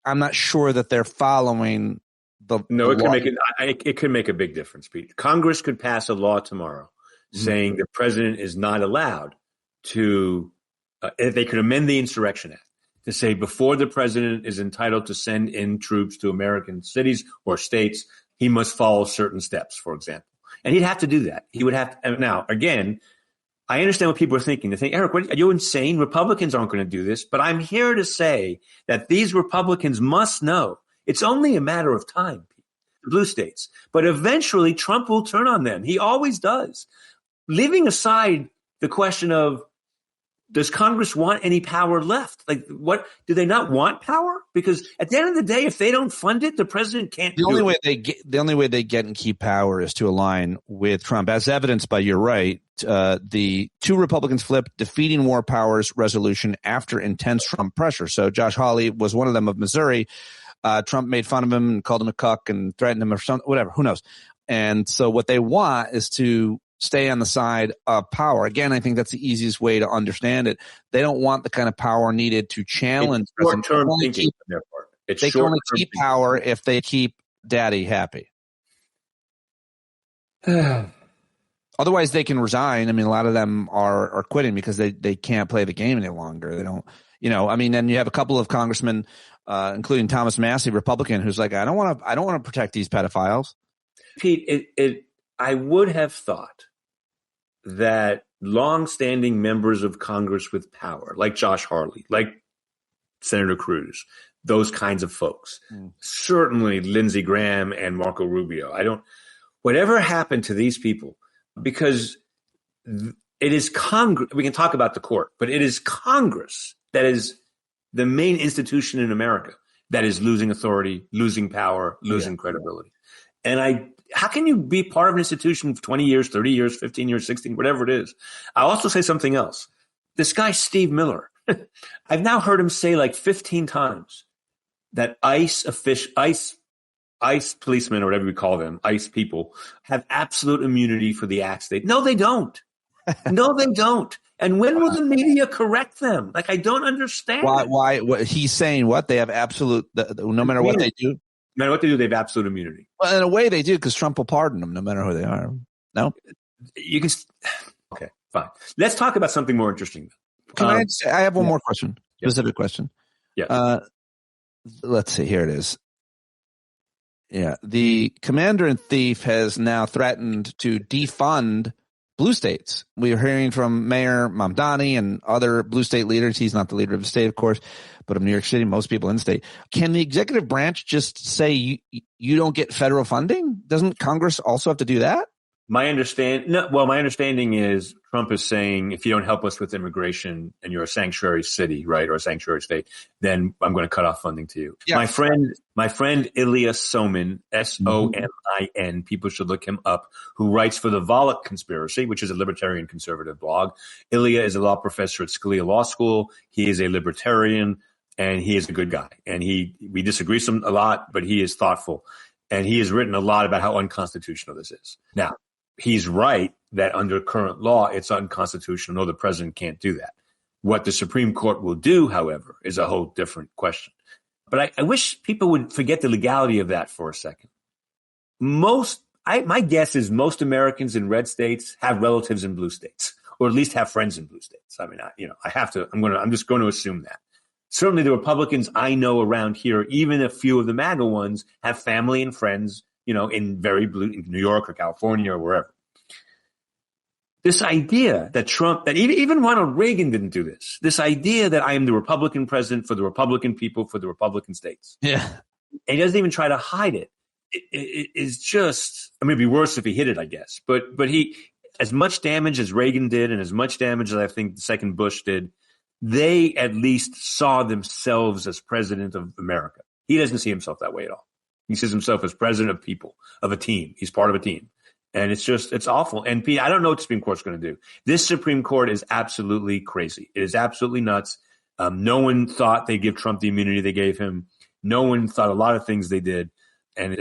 Speaker 3: I'm not sure that they're following the
Speaker 11: No,
Speaker 3: law.
Speaker 11: It could make a big difference, Pete. Congress could pass a law tomorrow saying the president is not allowed to they could amend the Insurrection Act to say before the president is entitled to send in troops to American cities or states, he must follow certain steps, for example. And he'd have to do that. He would have to. Now, again, I understand what people are thinking. They think, Eric, are you insane? Republicans aren't going to do this. But I'm here to say that these Republicans must know it's only a matter of time, the blue states. But eventually, Trump will turn on them. He always does. Leaving aside the question of, does Congress want any power left? Like, what do they not want power? Because at the end of the day, if they don't fund it, the president can't.
Speaker 3: The only way they get and keep power is to align with Trump, as evidenced by, you're right, the two Republicans flipped defeating war powers resolution after intense Trump pressure. So Josh Hawley was one of them of Missouri. Trump made fun of him and called him a cuck and threatened him or something, whatever. Who knows? And so what they want is to stay on the side of power. Again, I think that's the easiest way to understand it. They don't want the kind of power needed to challenge.
Speaker 11: Short-term thinking on their part.
Speaker 3: They can only keep power if they keep daddy happy. Otherwise, they can resign. I mean, a lot of them are quitting because they can't play the game any longer. They don't, then you have a couple of congressmen, including Thomas Massey, Republican, who's like, I don't want to protect these pedophiles.
Speaker 11: Pete, I would have thought that longstanding members of Congress with power, like Josh Hawley, like Senator Cruz, those kinds of folks, certainly Lindsey Graham and Marco Rubio. Whatever happened to these people, because it is Congress, we can talk about the court, but it is Congress that is the main institution in America that is losing authority, losing power, losing credibility. And how can you be part of an institution for 20 years, 30 years, 15 years, 16, whatever it is? I'll also say something else. This guy, Steve Miller, I've now heard him say like 15 times that ICE policemen, or whatever we call them, ICE people, have absolute immunity for the acts No, they don't. No, they don't. And when will the media correct them? Like, I don't understand.
Speaker 3: Why? He's saying what? They have absolute, no matter what they do?
Speaker 11: No matter what they do, they have absolute immunity.
Speaker 3: Well, in a way they do, because Trump will pardon them no matter who they are. No?
Speaker 11: You can. Okay, fine. Let's talk about something more interesting.
Speaker 3: I have one more question. Specific question.
Speaker 11: Yeah.
Speaker 3: Let's see. Here it is. Yeah. The commander-in-chief has now threatened to defund blue states. We are hearing from Mayor Mamdani and other blue state leaders. He's not the leader of the state, of course, but of New York City, most people in the state. Can the executive branch just say you don't get federal funding? Doesn't Congress also have to do that?
Speaker 11: My understanding is Trump is saying, if you don't help us with immigration and you're a sanctuary city, right, or a sanctuary state, then I'm going to cut off funding to you. Yeah. My friend Ilya Somin, Somin, people should look him up, who writes for the Volokh Conspiracy, which is a libertarian conservative blog. Ilya is a law professor at Scalia Law School. He is a libertarian and he is a good guy. And we disagree a lot, but he is thoughtful. And he has written a lot about how unconstitutional this is. Now, he's right that under current law, it's unconstitutional. No, the president can't do that. What the Supreme Court will do, however, is a whole different question. But I wish people would forget the legality of that for a second. My guess is most Americans in red states have relatives in blue states, or at least have friends in blue states. I mean, I'm just going to assume that. Certainly the Republicans I know around here, even a few of the MAGA ones, have family and friends, in very blue, in New York or California or wherever. This idea that even Ronald Reagan didn't do this. This idea that I am the Republican president for the Republican people, for the Republican states.
Speaker 3: Yeah.
Speaker 11: And he doesn't even try to hide it. It is just, it'd be worse if he hid it, I guess. But he, as much damage as Reagan did and as much damage as I think the second Bush did, they at least saw themselves as president of America. He doesn't see himself that way at all. He sees himself as president of people, of a team. He's part of a team. And it's awful. And Pete, I don't know what the Supreme Court's going to do. This Supreme Court is absolutely crazy. It is absolutely nuts. No one thought they'd give Trump the immunity they gave him. No one thought a lot of things they did. And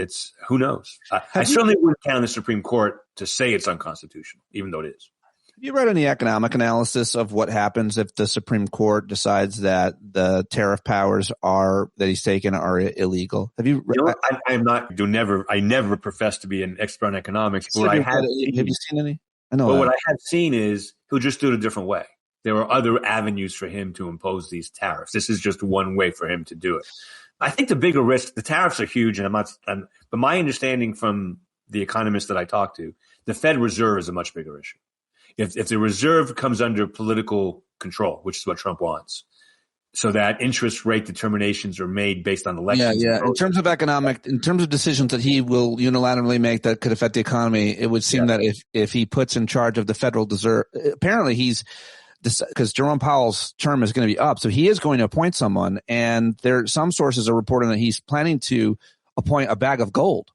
Speaker 11: who knows? I certainly wouldn't count on the Supreme Court to say it's unconstitutional, even though it is.
Speaker 3: Have you read any economic analysis of what happens if the Supreme Court decides that the tariff powers that he's taken are illegal? Have you?
Speaker 11: I never profess to be an expert on economics.
Speaker 3: So have you seen any? I know.
Speaker 11: Well, what I have seen is he'll just do it a different way. There are other avenues for him to impose these tariffs. This is just one way for him to do it. I think the bigger risk, the tariffs are huge, but my understanding from the economists that I talk to, the Fed Reserve is a much bigger issue. If the reserve comes under political control, which is what Trump wants, so that interest rate determinations are made based on elections.
Speaker 3: Yeah. In terms of decisions that he will unilaterally make that could affect the economy, it would seem that if he puts in charge of the Federal Reserve, apparently because Jerome Powell's term is going to be up, so he is going to appoint someone, and some sources are reporting that he's planning to appoint a bag of gold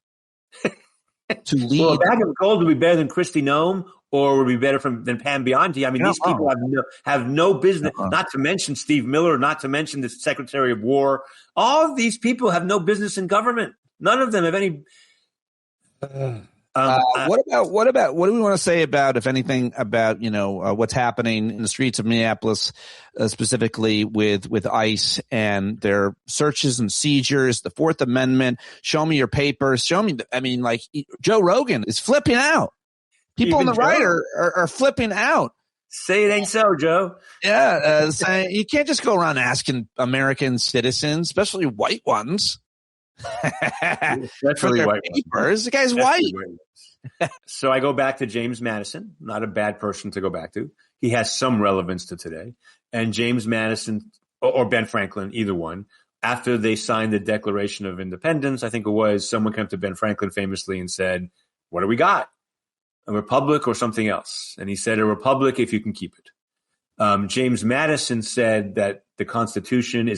Speaker 3: to lead.
Speaker 11: Well, a bag of gold would be better than Kristi Noem, or would be better than Pam Biondi. I mean, these people have no business, not to mention Steve Miller, not to mention the Secretary of War. All of these people have no business in government. None of them have any.
Speaker 3: What do we want to say about, if anything, about, what's happening in the streets of Minneapolis, specifically with ICE and their searches and seizures, the Fourth Amendment? Show me your papers. Show me. Joe Rogan is flipping out. People on the right are flipping out.
Speaker 11: Say it ain't so, Joe.
Speaker 3: Yeah, saying you can't just go around asking American citizens, especially white ones, for their papers. The guy's white.
Speaker 11: So I go back to James Madison, not a bad person to go back to. He has some relevance to today. And James Madison or Ben Franklin, either one, after they signed the Declaration of Independence, I think it was, someone came to Ben Franklin famously and said, "What do we got? A republic or something else?" And he said, "A republic if you can keep it." James Madison said that the Constitution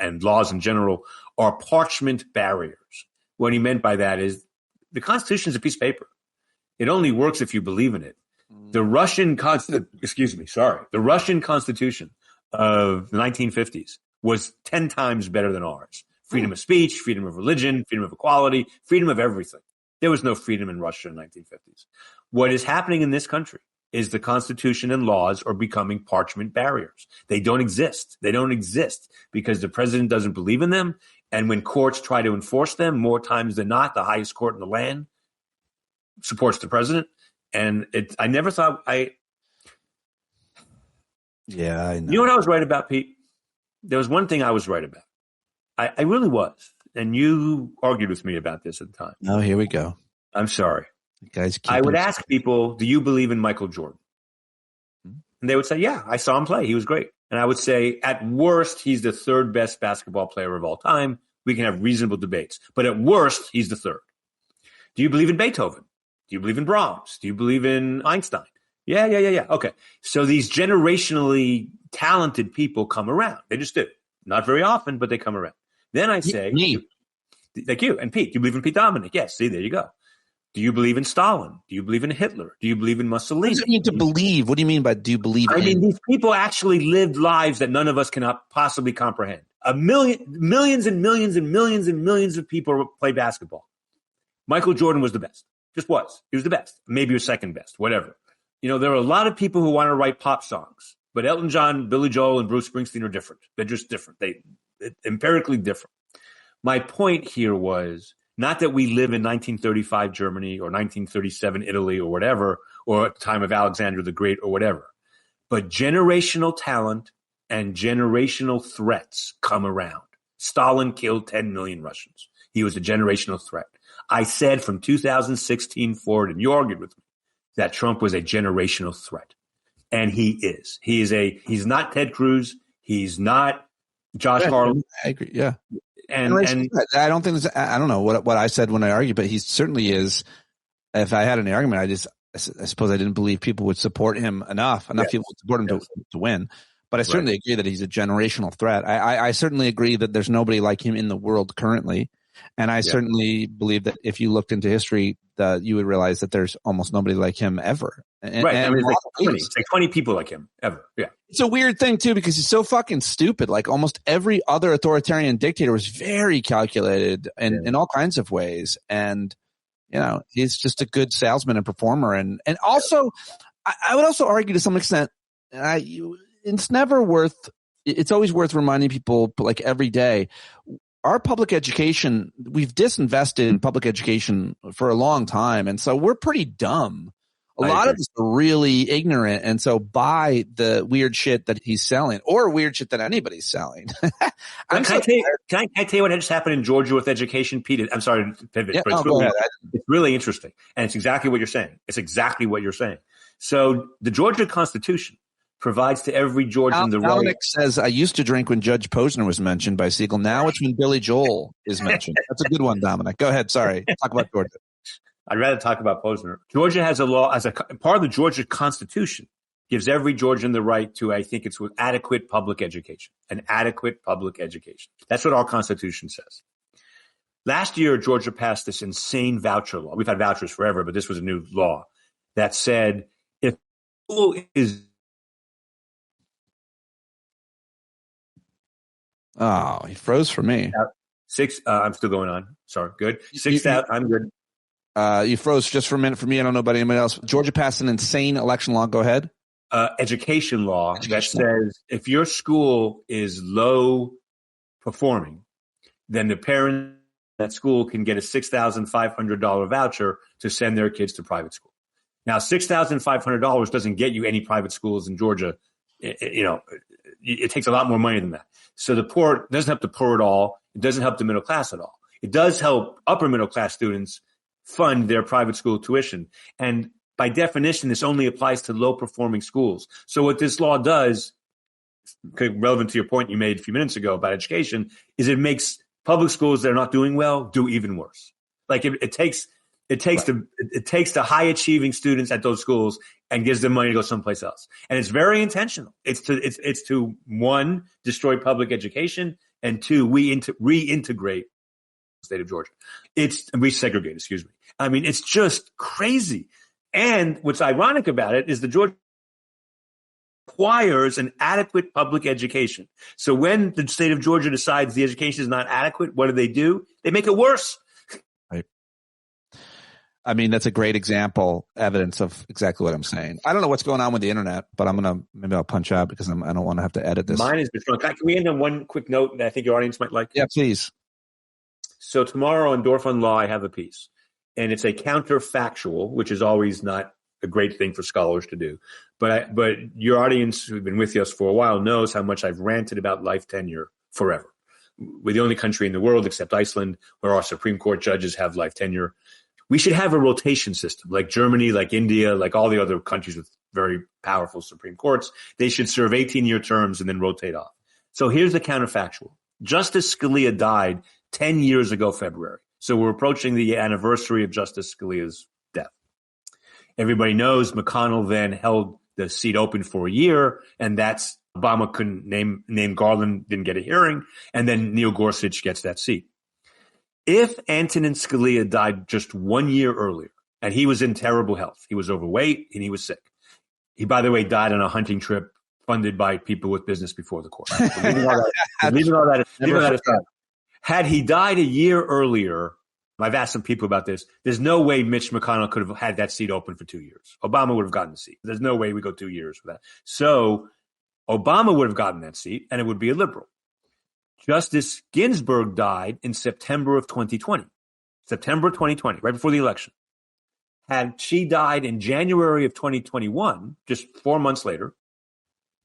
Speaker 11: and laws in general are parchment barriers. What he meant by that is the Constitution is a piece of paper. It only works if you believe in it. The Russian Constitution of the 1950s was 10 times better than ours. Freedom of speech, freedom of religion, freedom of equality, freedom of everything. There was no freedom in Russia in the 1950s. What is happening in this country is the Constitution and laws are becoming parchment barriers. They don't exist. They don't exist because the president doesn't believe in them. And when courts try to enforce them, more times than not, the highest court in the land supports the president. And I never thought
Speaker 3: Yeah, I know.
Speaker 11: You know what I was right about, Pete? There was one thing I was right about. I really was. And you argued with me about this at the time.
Speaker 3: Oh, here we go.
Speaker 11: I'm sorry.
Speaker 3: Guys,
Speaker 11: I would ask people, do you believe in Michael Jordan? And they would say, yeah, I saw him play. He was great. And I would say, at worst, he's the third best basketball player of all time. We can have reasonable debates. But at worst, he's the third. Do you believe in Beethoven? Do you believe in Brahms? Do you believe in Einstein? Yeah. Okay. So these generationally talented people come around. They just do. Not very often, but they come around. Then I say, thank you. And Pete, do you believe in Pete Dominick? Yes. See, there you go. Do you believe in Stalin? Do you believe in Hitler? Do you believe in Mussolini?
Speaker 3: What does it mean to believe? What do you mean by do you believe in?
Speaker 11: I mean, these people actually lived lives that none of us cannot possibly comprehend. Millions and millions and millions and millions of people play basketball. Michael Jordan was the best. Just was. He was the best. Maybe he was second best, whatever. There are a lot of people who want to write pop songs, but Elton John, Billy Joel, and Bruce Springsteen are different. They're just different. They're empirically different. My point here was not that we live in 1935 Germany or 1937 Italy or whatever, or at the time of Alexander the Great or whatever, but generational talent and generational threats come around. Stalin killed 10 million Russians. He was a generational threat. I said from 2016 forward, and you argued with me, that Trump was a generational threat. And he is. He's not Ted Cruz. He's not Josh Harlan.
Speaker 3: I agree. Yeah.
Speaker 11: And
Speaker 3: I don't think I don't know what I said when I argued, but he certainly is. If I had an argument, I suppose I didn't believe people would support him enough people would support him to win. But I certainly agree that he's a generational threat. I certainly agree that there's nobody like him in the world currently. And I certainly believe that if you looked into history, that you would realize that there's almost nobody like him ever.
Speaker 11: It's like 20 people like him ever. Yeah.
Speaker 3: It's a weird thing too, because he's so fucking stupid. Like almost every other authoritarian dictator was very calculated in all kinds of ways. And, he's just a good salesman and performer. And also, I would also argue to some extent, it's always worth reminding people, like every day, our public education, we've disinvested in public education for a long time. And so we're pretty dumb. A lot of us are really ignorant. And so buy the weird shit that he's selling or weird shit that anybody's selling.
Speaker 11: Can I tell you what just happened in Georgia with education, Pete? I'm sorry to pivot, but it's really interesting. And it's exactly what you're saying. So the Georgia Constitution provides to every Georgian the right.
Speaker 3: Dominick says, I used to drink when Judge Posner was mentioned by Segall. Now it's when Billy Joel is mentioned. That's a good one, Dominick. Go ahead. Sorry. Talk about Georgia.
Speaker 11: I'd rather talk about Posner. Georgia has a law as a part of the Georgia Constitution gives every Georgian the right to, I think it's with adequate public education, an adequate public education. That's what our Constitution says. Last year, Georgia passed this insane voucher law. We've had vouchers forever, but this was a new law that said if school is
Speaker 3: Oh, he froze for me.
Speaker 11: I'm still going on. Sorry. Good. 6,000. I'm good.
Speaker 3: You froze just for a minute for me. I don't know about anybody else. Georgia passed an insane election law. Go ahead.
Speaker 11: Education law that says if your school is low performing, then the parent at that school can get a $6,500 voucher to send their kids to private school. Now, $6,500 doesn't get you any private schools in Georgia. It takes a lot more money than that. So the poor doesn't help the poor at all. It doesn't help the middle class at all. It does help upper middle class students fund their private school tuition. And by definition, this only applies to low performing schools. So what this law does, relevant to your point you made a few minutes ago about education, is it makes public schools that are not doing well do even worse. Like it takes the high achieving students at those schools and gives them money to go someplace else. And it's very intentional. It's to one, destroy public education, and two, reintegrate the state of Georgia. It's resegregate, excuse me. I mean, it's just crazy. And what's ironic about it is the Georgia requires an adequate public education. So when the state of Georgia decides the education is not adequate, what do? They make it worse.
Speaker 3: I mean, that's a great example, evidence of exactly what I'm saying. I don't know what's going on with the internet, but maybe I'll punch out because I don't want to have to edit this.
Speaker 11: Mine is can we end on one quick note that I think your audience might like?
Speaker 3: Yeah, please.
Speaker 11: So tomorrow on Dorf on Law, I have a piece, and it's a counterfactual, which is always not a great thing for scholars to do. But your audience who've been with us for a while knows how much I've ranted about life tenure forever. We're the only country in the world, except Iceland, where our Supreme Court judges have life tenure. We should have a rotation system like Germany, like India, like all the other countries with very powerful Supreme Courts. They should serve 18-year terms and then rotate off. So here's the counterfactual. Justice Scalia died 10 years ago, February. So we're approaching the anniversary of Justice Scalia's death. Everybody knows McConnell then held the seat open for a year, and that's Obama couldn't name Garland, didn't get a hearing, and then Neil Gorsuch gets that seat. If Antonin Scalia died just 1 year earlier, and he was in terrible health, he was overweight and he was sick. He, by the way, died on a hunting trip funded by people with business before the court. Leaving all that aside, had he died a year earlier, I've asked some people about this, there's no way Mitch McConnell could have had that seat open for 2 years. Obama would have gotten the seat. There's no way we go 2 years for that. So Obama would have gotten that seat, and it would be a liberal. Justice Ginsburg died in September of 2020. September 2020, right before the election. Had she died in January of 2021, just 4 months later,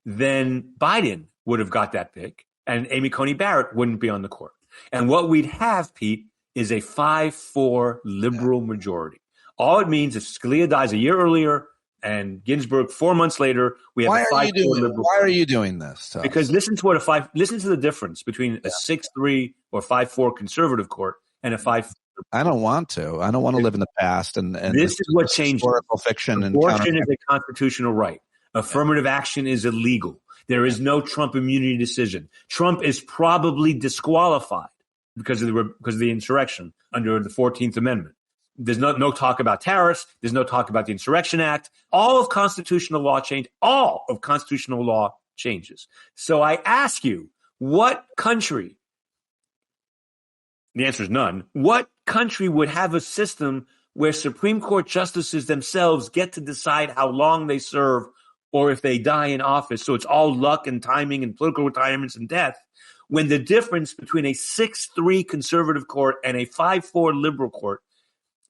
Speaker 11: then Biden would have got that pick, and Amy Coney Barrett wouldn't be on the court. And what we'd have, Pete, is a 5-4 liberal majority. All it means if Scalia dies a year earlier and Ginsburg 4 months later, we have a 5-4 liberal.
Speaker 3: Why are you doing this?
Speaker 11: Because listen to the difference between a 6-3 or 5-4 conservative court and a 5.
Speaker 3: I don't want to. I don't want to live in the past. And
Speaker 11: this is what changed.
Speaker 3: Historical fiction.
Speaker 11: Abortion is a constitutional right. Affirmative action is illegal. There is no Trump immunity decision. Trump is probably disqualified because of the insurrection under the 14th Amendment. There's no talk about tariffs. There's no talk about the Insurrection Act. All of constitutional law change. All of constitutional law changes. So I ask you, what country? The answer is none. What country would have a system where Supreme Court justices themselves get to decide how long they serve or if they die in office? So it's all luck and timing and political retirements and death, when the difference between a 6-3 conservative court and a 5-4 liberal court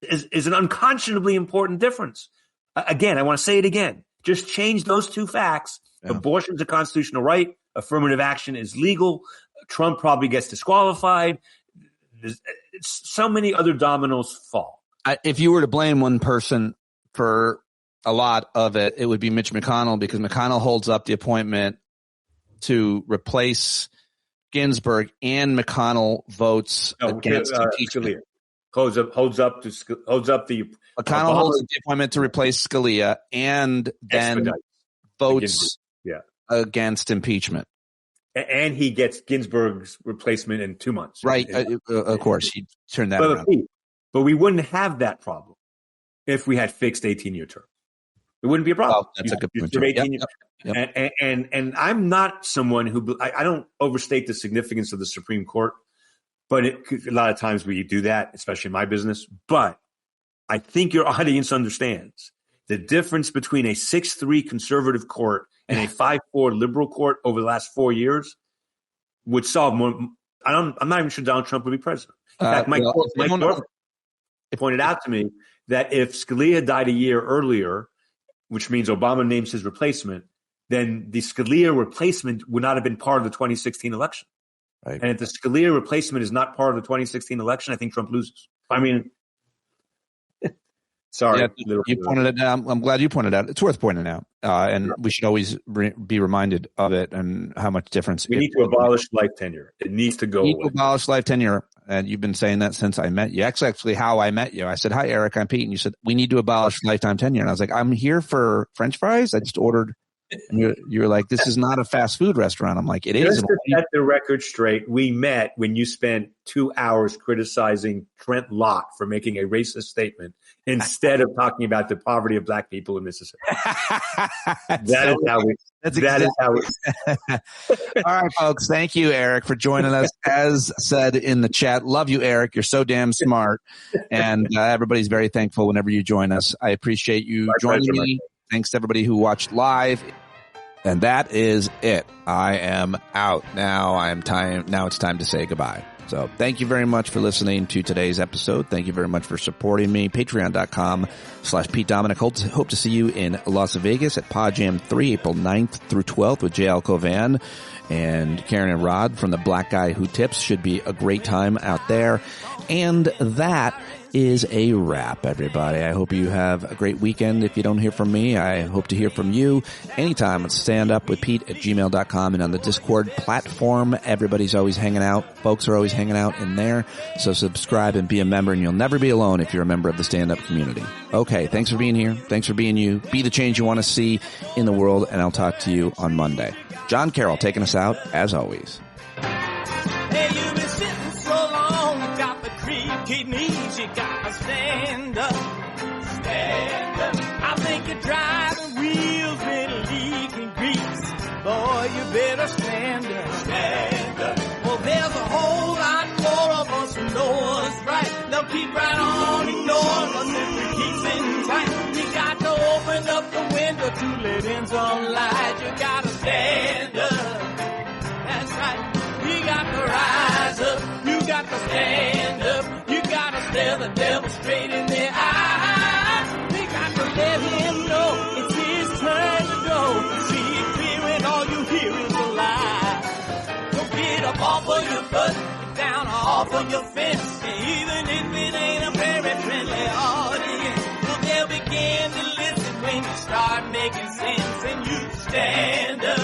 Speaker 11: is an unconscionably important difference. Again, I want to say it again. Just change those two facts. Yeah. Abortion is a constitutional right. Affirmative action is legal. Trump probably gets disqualified. So many other dominoes fall.
Speaker 3: If you were to blame one person for a lot of it, it would be Mitch McConnell, because McConnell holds up the appointment to replace Ginsburg, and McConnell votes against impeachment.
Speaker 11: Holds up the
Speaker 3: McConnell holds the appointment to replace Scalia, and then votes against impeachment.
Speaker 11: And he gets Ginsburg's replacement in 2 months.
Speaker 3: Right. Of course, he turned that around.
Speaker 11: But we wouldn't have that problem if we had fixed 18-year terms. It wouldn't be a problem.
Speaker 3: Well, that's a good point.
Speaker 11: Yep. And I'm not someone who I don't overstate the significance of the Supreme Court, but a lot of times we do that, especially in my business. But I think your audience understands the difference between a 6-3 conservative court and a 5-4 liberal court over the last 4 years would solve more. I'm not even sure Donald Trump would be president. In fact, Mike Dorf pointed out to me that if Scalia died a year earlier, which means Obama names his replacement, then the Scalia replacement would not have been part of the 2016 election. Right. And if the Scalia replacement is not part of the 2016 election, I think Trump loses. I mean, sorry.
Speaker 3: Yeah, you pointed it out. I'm glad you pointed it out. It's worth pointing out. And we should always be reminded of it and how much difference.
Speaker 11: We need to abolish life tenure. It needs to go away.
Speaker 3: To abolish life tenure. And you've been saying that since I met you. That's actually how I met you. I said, "Hi, Eric, I'm Pete." And you said, "We need to abolish lifetime tenure." And I was like, "I'm here for French fries. I just ordered." And you're like, "This is not a fast food restaurant." I'm like, "It is."
Speaker 11: Just to set the record straight, we met when you spent 2 hours criticizing Trent Lott for making a racist statement instead of talking about the poverty of black people in Mississippi. That is how we.
Speaker 3: All right, folks. Thank you, Eric, for joining us. As said in the chat, love you, Eric. You're so damn smart. And everybody's very thankful whenever you join us. I appreciate you joining me. Thanks to everybody who watched live. And that is it. I am out. Now it's time to say goodbye. So thank you very much for listening to today's episode. Thank you very much for supporting me. Patreon.com/Pete Dominick. Hope to see you in Las Vegas at PodJam 3, April 9th through 12th with JL Covan and Karen and Rod from The Black Guy Who Tips. Should be a great time out there. And that is a wrap, everybody. I hope you have a great weekend. If you don't hear from me, I hope to hear from you anytime at StandUpWithPete@gmail.com and on the Discord platform. Everybody's always hanging out. Folks are always hanging out in there. So subscribe and be a member, and you'll never be alone if you're a member of the stand-up community. Okay, thanks for being here. Thanks for being you. Be the change you want to see in the world, and I'll talk to you on Monday. John Carroll taking us out, as always.
Speaker 12: Hey, you've been sitting so long, you got the creaky knees, you got to stand up. Stand up. I think you're driving wheels with leaking grease. Boy, you better stand up. Stand up. Well, there's a whole lot more of us who know what's right. They'll keep right on ignoring us if we keep sitting tight. You got to open up the window to let in some light. You got to stand up. That's right. You got to rise up. You got to stand up. You got to stare the devil straight in the eye. We got to let him know it's his turn to go. See it clear and all you hear is a lie. Don't get up off of your butt, get down off of your fence. And even if it ain't a very friendly audience, well, they'll begin to listen when you start making sense. And you stand up.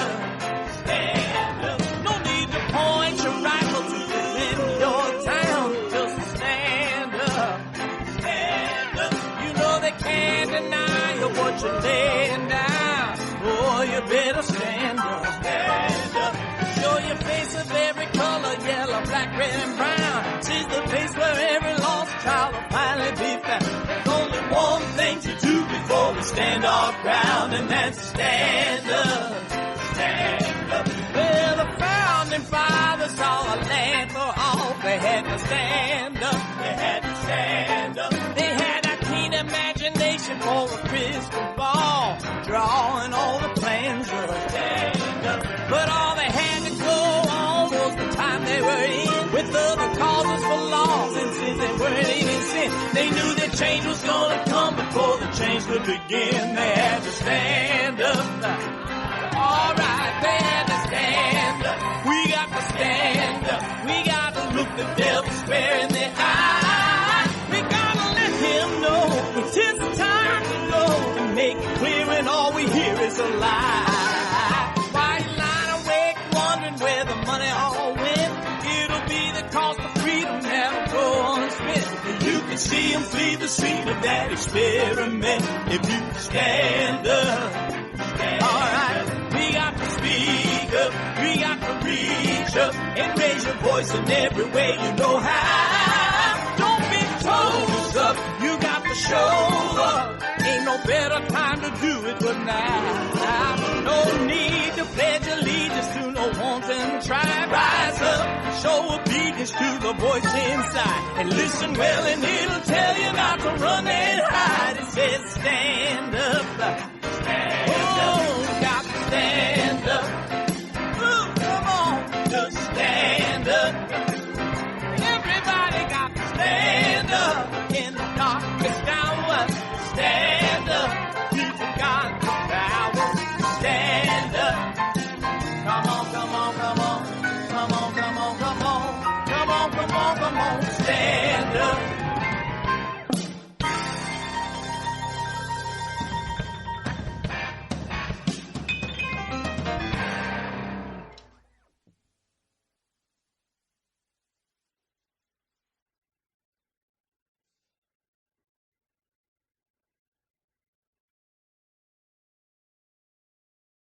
Speaker 12: Stand up. No need to point your rifle to defend your town. Just stand up. Stand up. You know they can't deny you what you're laying down. Boy, you better stand up. Stand up. Show your face of every color, yellow, black, red, and brown. She's the place where every lost child will finally be found. There's only one thing to do before we stand our ground, and that's stand up. Stand up. Well, the founding fathers saw a land for all. They had to stand up. They had to stand up. They had a keen imagination for a crystal ball, drawing all the plans of a stand up. But all they had to go on was the time they were in, with other causes for laws, and since they weren't in sin, they knew that change was gonna come before the change could begin. They had to stand up. All right, they had to stand up. We got to stand up. We got to look the devil square in the eye. We got to let him know it's his time to go, and make it clear when all we hear is a lie. Why you lying awake wondering where the money all went? It'll be the cost of freedom that'll go unspent. You can see him flee the scene of that experiment if you stand up. All right. We got to speak up, we got to reach up, and raise your voice in every way you know how. Don't be toes up, you got to show up. Ain't no better time to do it but now. No need to pledge allegiance to no wanton tribe. Rise up, show obedience to the voice inside, and listen well and it'll tell you not to run and hide. It says stand up. Stand up. Stand.